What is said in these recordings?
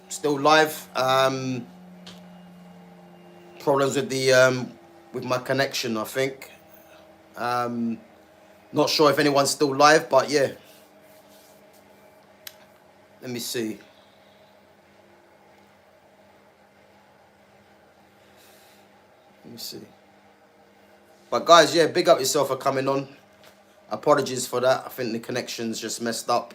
still live. Problems with my connection, I think. Not sure if anyone's still live, but yeah. Let me see. Let me see. But guys, yeah, big up yourself for coming on. Apologies for that. I think the connection's just messed up.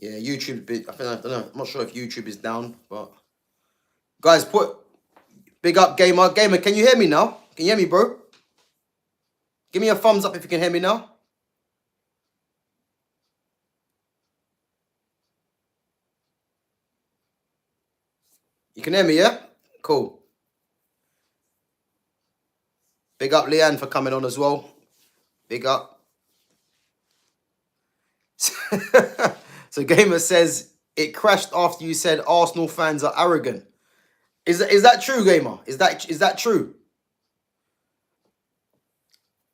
Yeah, YouTube. I don't know. I'm not sure if YouTube is down, but guys, big up, gamer. Gamer, can you hear me now? Can you hear me, bro? Give me a thumbs up if you can hear me now. You can hear me, yeah? Cool. Big up Leanne for coming on as well. Big up. So Gamer says it crashed after you said Arsenal fans are arrogant. Is that true, Gamer? Is that true?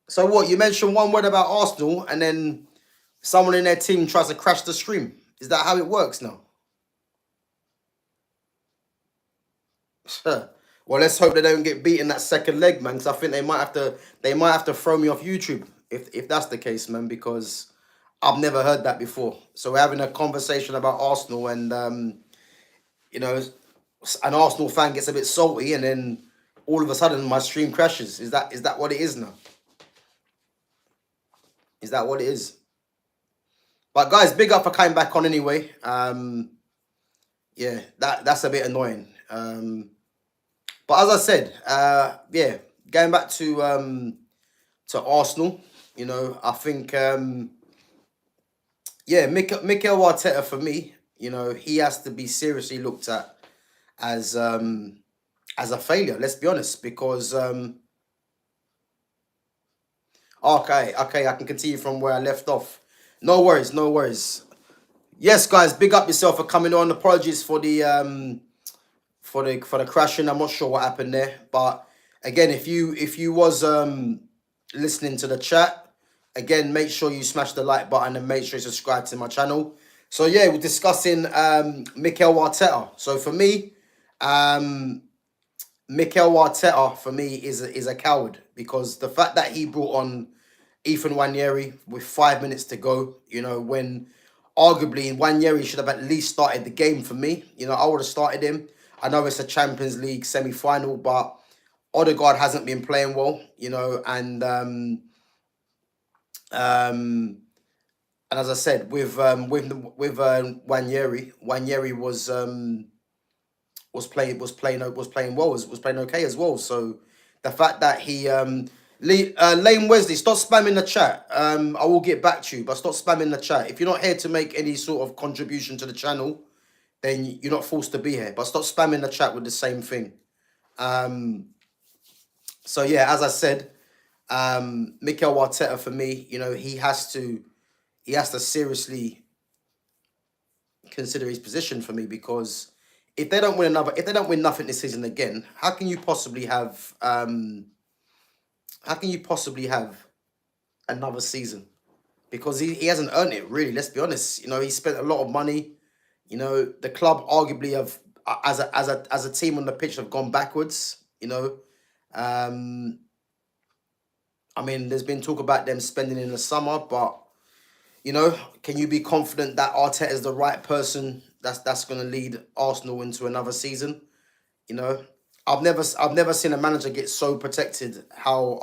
So what? You mentioned one word about Arsenal, and then someone in their team tries to crash the stream. Is that how it works now? Well, let's hope they don't get beaten that second leg, man. Because I think they might have to throw me off YouTube if that's the case, man. Because I've never heard that before. So we're having a conversation about Arsenal, and you know, an Arsenal fan gets a bit salty, and then all of a sudden my stream crashes. Is that what it is now? Is that what it is? But guys, big up for coming back on anyway. Yeah, that's a bit annoying. But as I said, yeah, going back to Arsenal, I think yeah, Mikel Arteta for me, he has to be seriously looked at as a failure. Let's be honest, because okay, I can continue from where I left off. No worries, no worries. Yes, guys, big up yourself for coming on. Apologies for the crashing. I'm not sure what happened there, but again, if you was listening to the chat, again, make sure you smash the like button and make sure you subscribe to my channel. So yeah, we're discussing Mikel Arteta. So for me, Mikel Arteta for me is a coward, because the fact that he brought on Ethan Nwaneri with 5 minutes to go, when arguably Nwaneri should have at least started the game for me. I would have started him. I know it's a Champions League semi-final, but Odegaard hasn't been playing well, and as I said, with Nwaneri was playing well, was playing okay as well. So the fact that he Lane Wesley, stop spamming the chat. I will get back to you, but stop spamming the chat. If you're not here to make any sort of contribution to the channel, then you're not forced to be here. But stop spamming the chat with the same thing. So yeah, as I said, Mikel Arteta for me, he has to seriously consider his position for me, because if they don't win nothing this season again, how can you possibly have another season? Because he hasn't earned it, really. Let's be honest. He spent a lot of money. The club arguably have, as a team on the pitch, have gone backwards. I mean, there's been talk about them spending in the summer, but can you be confident that Arteta is the right person that's going to lead Arsenal into another season? I've never seen a manager get so protected how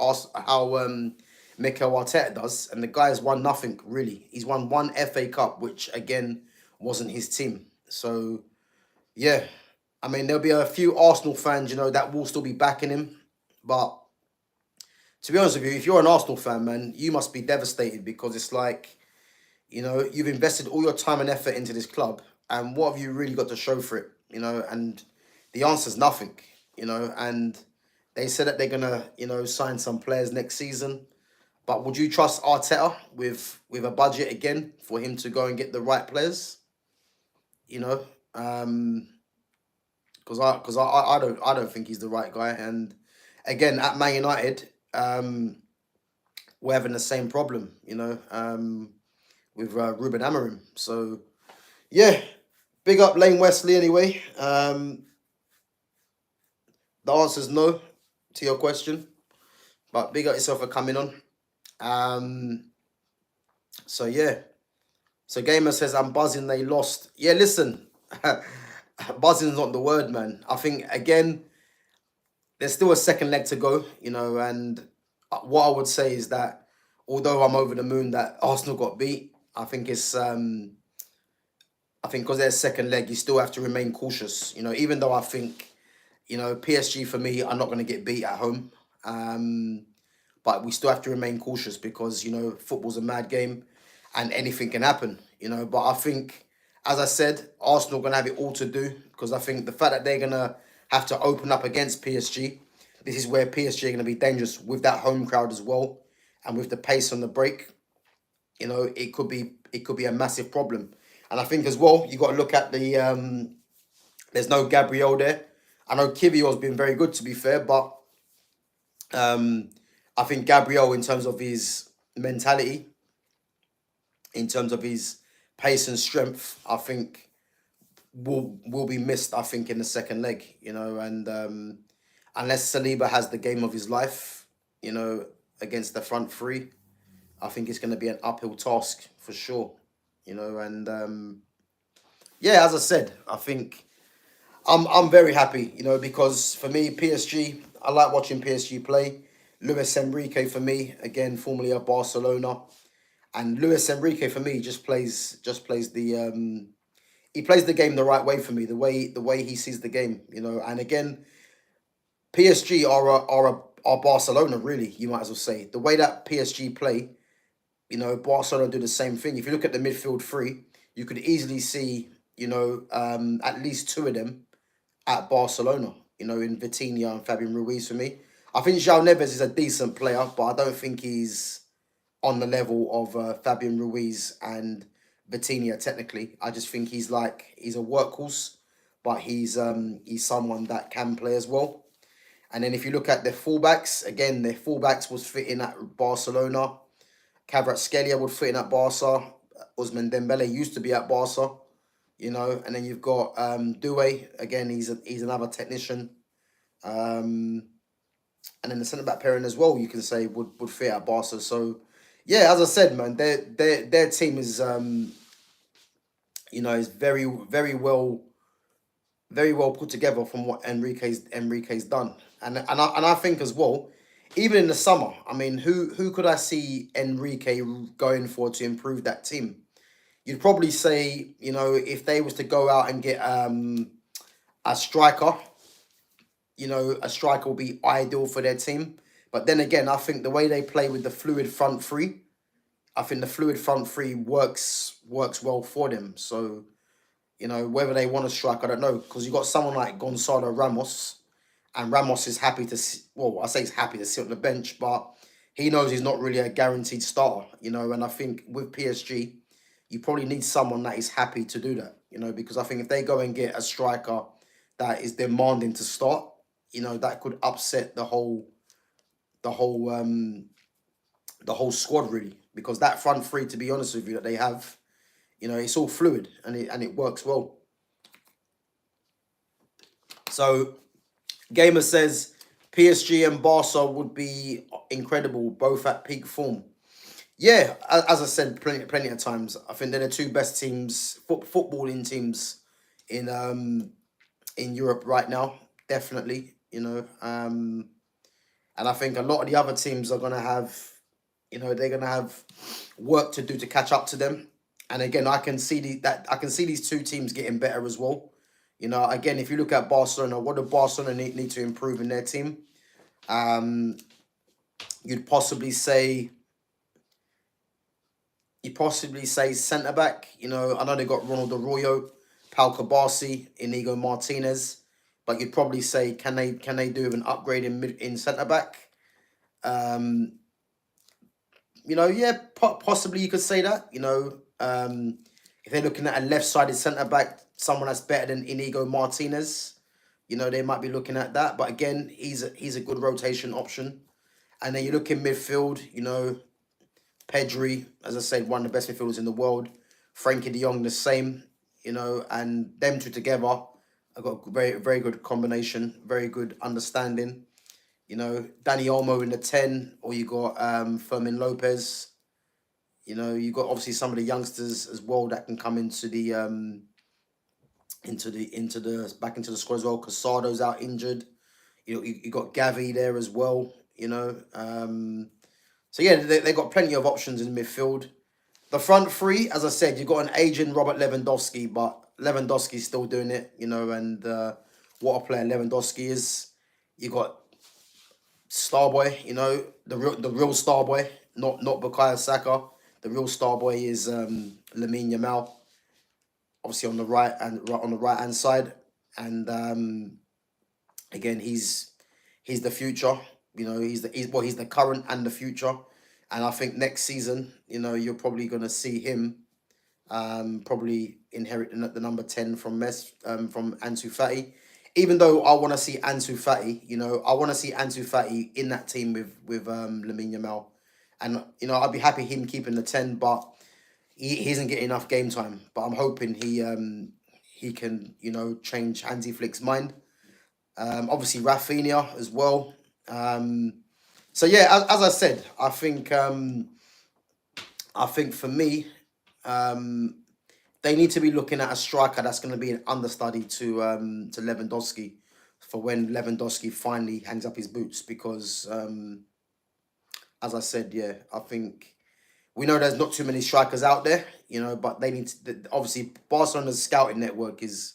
Mikel Arteta does, and the guy has won nothing really. He's won one FA Cup, which again wasn't his team. So yeah, I mean, there'll be a few Arsenal fans, that will still be backing him, but to be honest with you, if you're an Arsenal fan, man, you must be devastated, because it's like, you've invested all your time and effort into this club, and what have you really got to show for it? And the answer's nothing. And they said that they're gonna, sign some players next season. But would you trust Arteta with a budget again for him to go and get the right players? You know, because I don't think he's the right guy. And again, at Man United, we're having the same problem. With Ruben Amorim. So yeah, big up Lane Wesley anyway. The answer's no to your question, but big up yourself for coming on. So yeah. So Gamer says I'm buzzing they lost. Yeah, listen, buzzing's not the word, man. I think again, there's still a second leg to go, and what I would say is that although I'm over the moon that Arsenal got beat, I think because there's second leg, you still have to remain cautious. Even though I think, PSG for me are not going to get beat at home. But we still have to remain cautious because, football's a mad game and anything can happen, But I think, as I said, Arsenal are going to have it all to do because I think the fact that they're going to have to open up against PSG, this is where PSG are going to be dangerous with that home crowd as well and with the pace on the break. It could be a massive problem. And I think as well, you got to look at there's no Gabriel there. I know Kivio's been very good to be fair, but I think Gabriel, in terms of his mentality, in terms of his pace and strength, I think will be missed. I think in the second leg, and unless Saliba has the game of his life, against the front three, I think it's going to be an uphill task for sure. And yeah, as I said, I think I'm very happy, because for me, PSG, I like watching PSG play. Luis Enrique for me, again, formerly of Barcelona, and Luis Enrique for me just plays he plays the game the right way for me, the way he sees the game, And again, PSG are Barcelona, really. You might as well say the way that PSG play. Barcelona do the same thing. If you look at the midfield three, you could easily see, at least two of them at Barcelona, in Vitinha and Fabian Ruiz for me. I think João Neves is a decent player, but I don't think he's on the level of Fabian Ruiz and Vitinha technically. I just think he's a workhorse, but he's someone that can play as well. And then if you look at their fullbacks, again, their fullbacks was fitting at Barcelona. Kvaratskhelia would fit in at Barca. Ousmane Dembele used to be at Barca, and then you've got Doué. Again, he's another technician. And then the centre back pairing as well, you can say would fit at Barca. So yeah, as I said, man, their team is very well put together from what Enrique's done. And I think as well, even in the summer, I mean, who could I see Enrique going for to improve that team? You'd probably say, if they was to go out and get a striker, a striker will be ideal for their team. But then again, I think the way they play with the fluid front three, I think the fluid front three works well for them. So, whether they want to strike, I don't know. Because you've got someone like Gonzalo Ramos, and Ramos is happy to, well, I say he's happy to sit on the bench, but he knows he's not really a guaranteed starter, and I think with PSG, you probably need someone that is happy to do that, because I think if they go and get a striker that is demanding to start, that could upset the whole squad really, because that front three, to be honest with you, that they have, it's all fluid and it works well. So Gamer says PSG and Barca would be incredible, both at peak form. Yeah, as I said plenty of times, I think they're the two best teams, footballing teams in Europe right now, definitely. And I think a lot of the other teams are gonna have, they're gonna have work to do to catch up to them. And again, I can see these two teams getting better as well. Again, if you look at Barcelona, what do Barcelona need to improve in their team? You'd possibly say centre back. I know they got Ronald Arroyo, Pau Kabasi, Inigo Martinez, but you'd probably say can they do with an upgrade in centre back? Yeah, possibly you could say that. If they're looking at a left-sided centre back, someone that's better than Inigo Martinez, they might be looking at that. But again, he's a good rotation option. And then you look in midfield, Pedri, as I said, one of the best midfielders in the world. Frankie de Jong, the same, and them two together have got a very, very good combination, very good understanding. Danny Olmo in the 10, or you got Fermin Lopez. You got obviously some of the youngsters as well that can come into the back into the squad as well. Casado's out injured. You got Gavi there as well. So yeah, they got plenty of options in midfield. The front three, as I said, you got an aging Robert Lewandowski, but Lewandowski's still doing it. And what a player Lewandowski is. You got Starboy, the real Starboy, not Bukayo Saka. The real Starboy is Lamine Yamal, obviously on the right hand side, and again he's the future. He's the current and the future, and I think next season, you're probably gonna see him probably inherit the number 10 from from Ansu Fati. Even though I want to see Ansu Fati, I want to see Ansu Fati in that team with Lamine Yamal, and I'd be happy him keeping the 10, but he isn't getting enough game time. But I'm hoping he can change Hansi Flick's mind. Obviously Rafinha as well. So yeah, as I said, I think for me, they need to be looking at a striker that's going to be an understudy to Lewandowski for when Lewandowski finally hangs up his boots. Because as I said, yeah, I think we know there's not too many strikers out there, but they need to, obviously Barcelona's scouting network is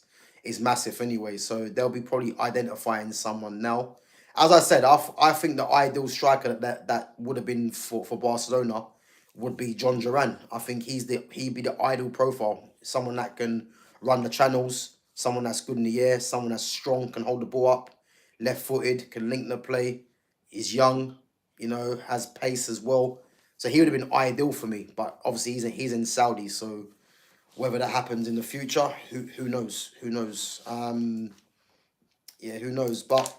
massive anyway, so they'll be probably identifying someone now. As I said, I think the ideal striker that would have been for Barcelona would be John Duran. I think he'd be the ideal profile. Someone that can run the channels, someone that's good in the air, someone that's strong, can hold the ball up, left-footed, can link the play, is young, has pace as well. So he would have been ideal for me. But obviously he's in Saudi, so whether that happens in the future, who knows? Who knows? Yeah, who knows? But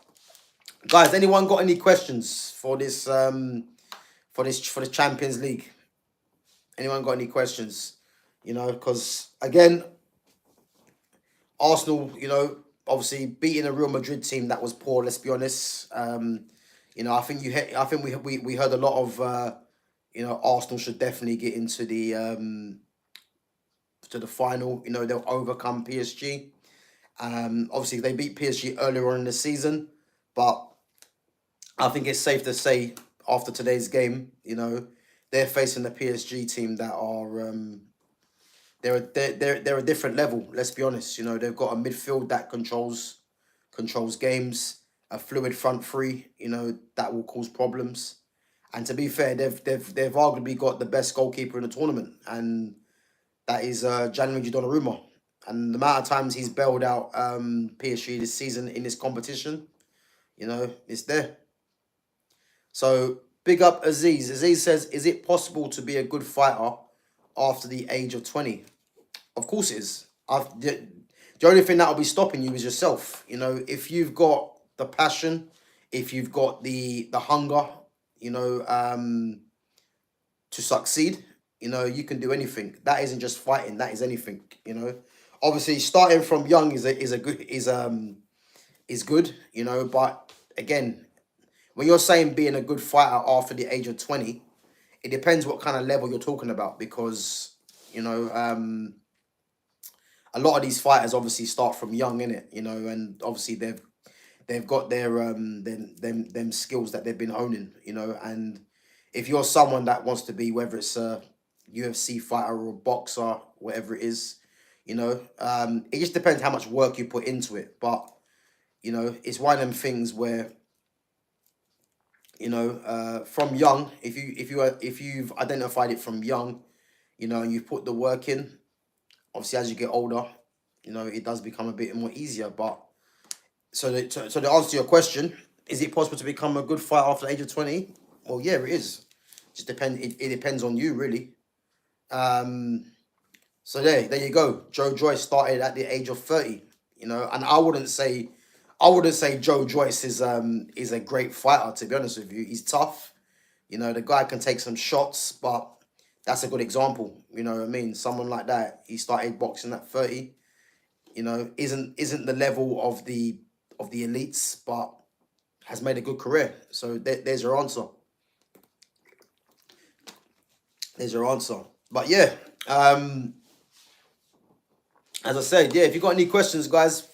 guys, anyone got any questions for this for the Champions League? Anyone got any questions? Because again, Arsenal, obviously beating a Real Madrid team that was poor. Let's be honest. I think we heard a lot of Arsenal should definitely get into the to the final. They'll overcome PSG. Obviously they beat PSG earlier on in the season, but I think it's safe to say after today's game, they're facing the PSG team that are they're a different level. Let's be honest. They've got a midfield that controls games, a fluid front three. That will cause problems. And to be fair, they've arguably got the best goalkeeper in the tournament, and that is Gianluigi Donnarumma. And the amount of times he's bailed out PSG this season in this competition, it's there. So big up Aziz. Aziz says, is it possible to be a good fighter after the age of 20? Of course it is. The only thing that will be stopping you is yourself. If you've got the passion, if you've got the hunger, to succeed, you can do anything. That isn't just fighting. That is anything. Obviously starting from young is good. But again, when you're saying being a good fighter after the age of 20, it depends what kind of level you're talking about, because a lot of these fighters obviously start from young, innit? And obviously they've got their them skills that they've been honing, and if you're someone that wants to be, whether it's a UFC fighter or a boxer, whatever it is, it just depends how much work you put into it. But it's one of them things where from young, if you've identified it from young, and you've put the work in, obviously as you get older, it does become a bit more easier. But so to answer your question, is it possible to become a good fighter after the age of 20? Well, yeah, it is. Just depend. It depends on you really. Um, so there you go. Joe Joyce started at the age of 30. You know, and I wouldn't say Joe Joyce is a great fighter. To be honest with you, he's tough. You know, the guy can take some shots, but that's a good example. You know what I mean? Someone like that, he started boxing at 30. You know, isn't the level of the elites, but has made a good career. So there's your answer. There's your answer. But yeah, as I said, yeah, if you got any questions, guys,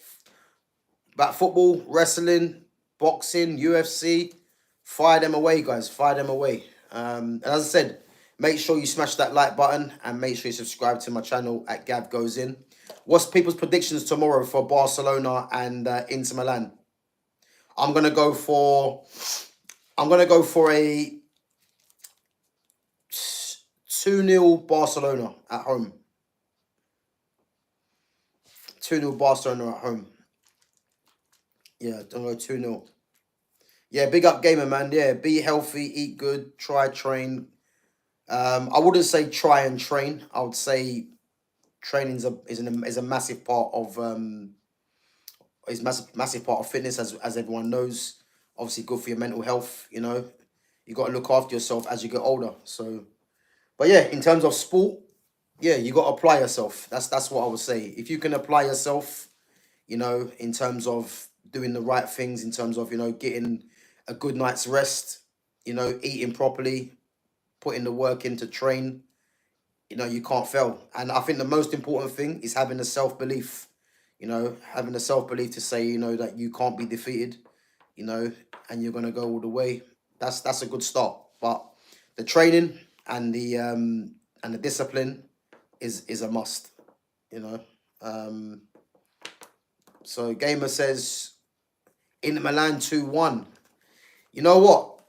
about football, wrestling, boxing, UFC, fire them away, guys. Fire them away. And as I said, make sure you smash that like button and make sure you subscribe to my channel at GavGoesIn. What's people's predictions tomorrow for Barcelona and Inter Milan? I'm gonna go for a 2-0 Barcelona at home. 2-0 Barcelona at home. Yeah, don't go 2-0. Yeah, big up gamer, man. Yeah, be healthy, eat good, try train. I wouldn't say try and train. I would say training is a massive part of massive part of fitness, as everyone knows. Obviously, good for your mental health. You know, you got to look after yourself as you get older. So, but yeah, in terms of sport, yeah, you got to apply yourself. That's what I would say. If you can apply yourself, you know, in terms of doing the right things, in terms of, you know, getting a good night's rest, you know, eating properly, putting the work in to train, you know, you can't fail. And I think the most important thing is having the self-belief, you know, having the self-belief to say, you know, that you can't be defeated, you know, and you're going to go all the way. That's a good start. But the training and the discipline is a must, you know. So Gamer says Inter Milan 2-1. You know what?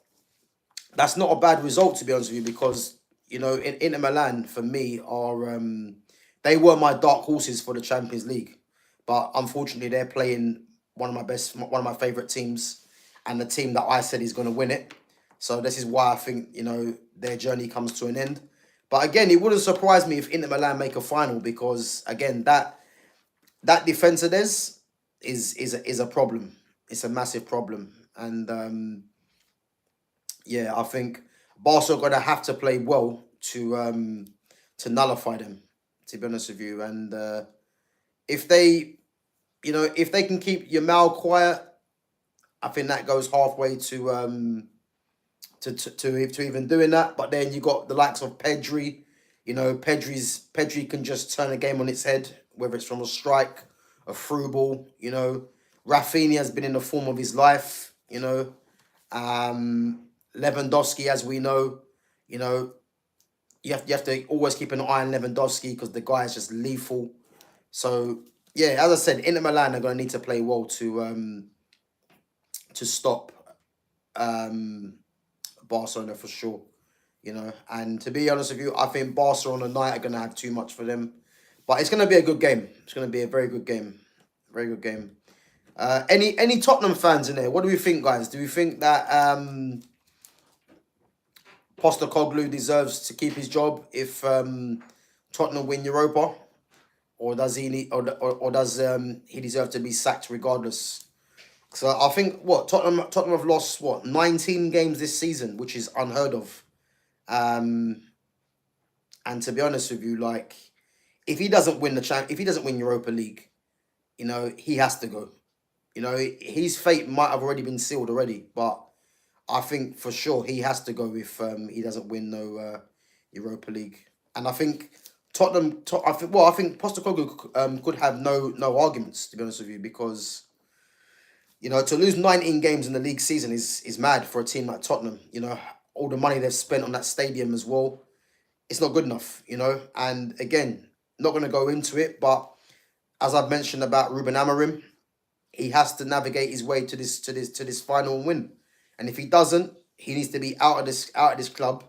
That's not a bad result, to be honest with you, because, you know, in Inter Milan, for me, are they were my dark horses for the Champions League. But unfortunately, they're playing one of my favourite teams, and the team that I said is going to win it. So this is why I think, you know, their journey comes to an end. But again, it wouldn't surprise me if Inter Milan make a final, because, again, that defence of theirs is a problem. It's a massive problem. And yeah, I think Barca are gonna have to play well to nullify them. To be honest with you, and if they, you know, if they can keep Yamal quiet, I think that goes halfway to even doing that. But then you got the likes of Pedri. You know, Pedri can just turn a game on its head, whether it's from a strike, a through ball. You know, Rafinha has been in the form of his life. You know, Lewandowski, as we know, you know, you have to always keep an eye on Lewandowski because the guy is just lethal. So yeah, as I said, Inter Milan are going to need to play well to stop Barcelona for sure. You know, and to be honest with you, I think Barcelona night are going to have too much for them, but it's going to be a good game. It's going to be a very good game, very good game. Any Tottenham fans in there? What do we think, guys? Do we think that Postecoglou deserves to keep his job if Tottenham win Europa, or does he need, or does he deserve to be sacked regardless? So I think Tottenham have lost 19 games this season, which is unheard of. And to be honest with you, like, if he doesn't win if he doesn't win Europa League, you know, he has to go. You know, his fate might have already been sealed already, but I think for sure he has to go if he doesn't win no Europa League. And I think I think Postecoglou could have no arguments, to be honest with you, because, you know, to lose 19 games in the league season is mad for a team like Tottenham. You know, all the money they've spent on that stadium as well, it's not good enough. You know, and again, not going to go into it, but as I've mentioned about Ruben Amorim, he has to navigate his way to this final win. And if he doesn't, he needs to be out of this club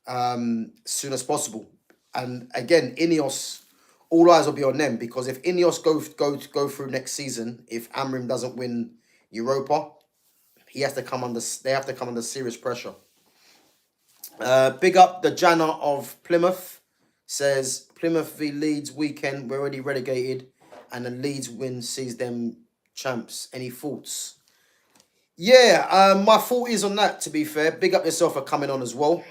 soon as possible. And again, Ineos, all eyes will be on them, because if Ineos go through next season, if Amorim doesn't win Europa, they have to come under serious pressure. Big up the Jana of Plymouth. Says Plymouth v Leeds weekend. We're already relegated, and the Leeds win sees them champs. Any thoughts? Yeah, my thought is on that. To be fair, big up yourself for coming on as well.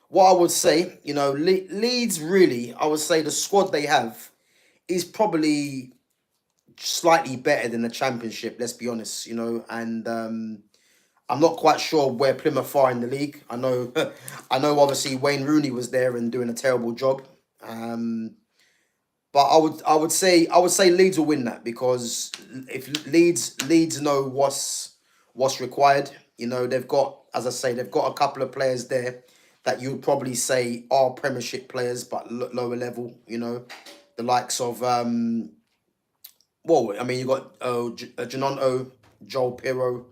What I would say, Leeds really, I would say the squad they have is probably slightly better than the Championship. Let's be honest, and I'm not quite sure where Plymouth are in the league. I know, I know. Obviously, Wayne Rooney was there and doing a terrible job. Um, but I would say Leeds will win that because if Leeds know what's required, they've got, as I say, they've got a couple of players there that you would probably say are Premiership players but lower level. The likes of well, I mean you got Janonto, Joel Pirro.